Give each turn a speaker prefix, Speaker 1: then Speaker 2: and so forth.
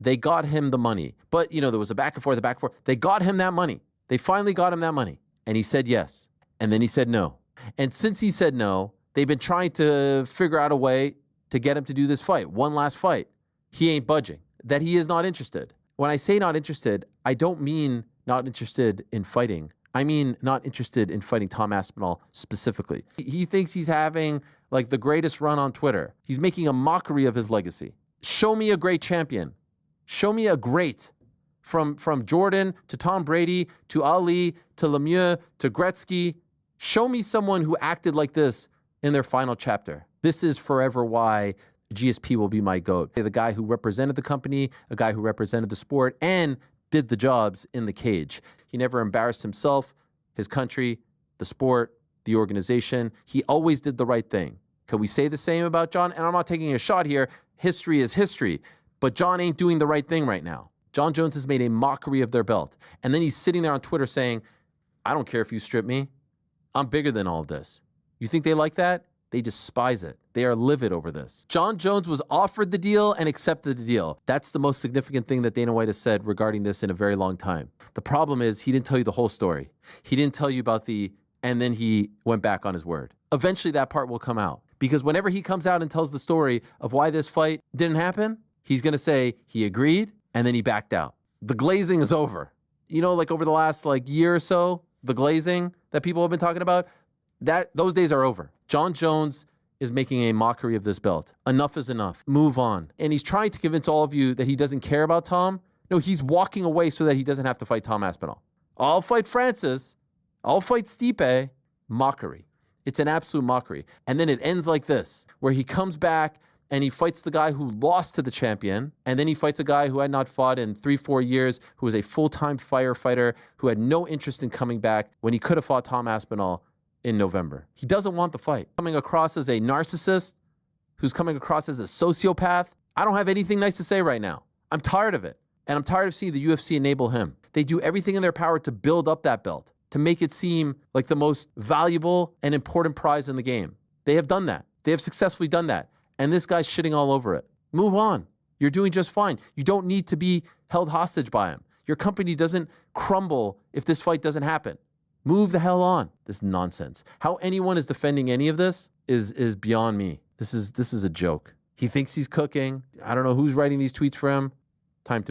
Speaker 1: They got him the money. But, there was a back and forth, They got him that money. They finally got him that money. And he said yes. And then he said no. And since he said no, they've been trying to figure out a way to get him to do this fight. One last fight. He ain't budging. That he is not interested. When I say not interested, I don't mean not interested in fighting. I mean not interested in fighting Tom Aspinall specifically. He thinks he's having like the greatest run on Twitter. He's making a mockery of his legacy. Show me a great champion. Show me a great. From Jordan to Tom Brady to Ali to Lemieux to Gretzky. Show me someone who acted like this in their final chapter. This is forever why GSP will be my GOAT. The guy who represented the company, a guy who represented the sport, and did the jobs in the cage. He never embarrassed himself, his country, the sport, the organization. He always did the right thing. Can we say the same about Jon? And I'm not taking a shot here. History is history. But Jon ain't doing the right thing right now. Jon Jones has made a mockery of their belt. And then he's sitting there on Twitter saying, I don't care if you strip me. I'm bigger than all of this. You think they like that? They despise it. They are livid over this. Jon Jones was offered the deal and accepted the deal. That's the most significant thing that Dana White has said regarding this in a very long time. The problem is he didn't tell you the whole story. He didn't tell you about and then he went back on his word. Eventually that part will come out. Because whenever he comes out and tells the story of why this fight didn't happen, he's going to say he agreed and then he backed out. The glazing is over. Like over the last year or so, the glazing that people have been talking about, those days are over. Jon Jones is making a mockery of this belt. Enough is enough. Move on. And he's trying to convince all of you that he doesn't care about Tom. No, he's walking away so that he doesn't have to fight Tom Aspinall. I'll fight Francis. I'll fight Stipe. Mockery. It's an absolute mockery. And then it ends like this, where he comes back and he fights the guy who lost to the champion. And then he fights a guy who had not fought in 3-4 years, who was a full-time firefighter, who had no interest in coming back when he could have fought Tom Aspinall in November. He doesn't want the fight. Coming across as a narcissist, who's coming across as a sociopath. I don't have anything nice to say right now. I'm tired of it. And I'm tired of seeing the UFC enable him. They do everything in their power to build up that belt, to make it seem like the most valuable and important prize in the game. They have done that. They have successfully done that. And this guy's shitting all over it. Move on. You're doing just fine. You don't need to be held hostage by him. Your company doesn't crumble if this fight doesn't happen. Move the hell on. This nonsense. How anyone is defending any of this is beyond me. This is a joke. He thinks he's cooking. I don't know who's writing these tweets for him.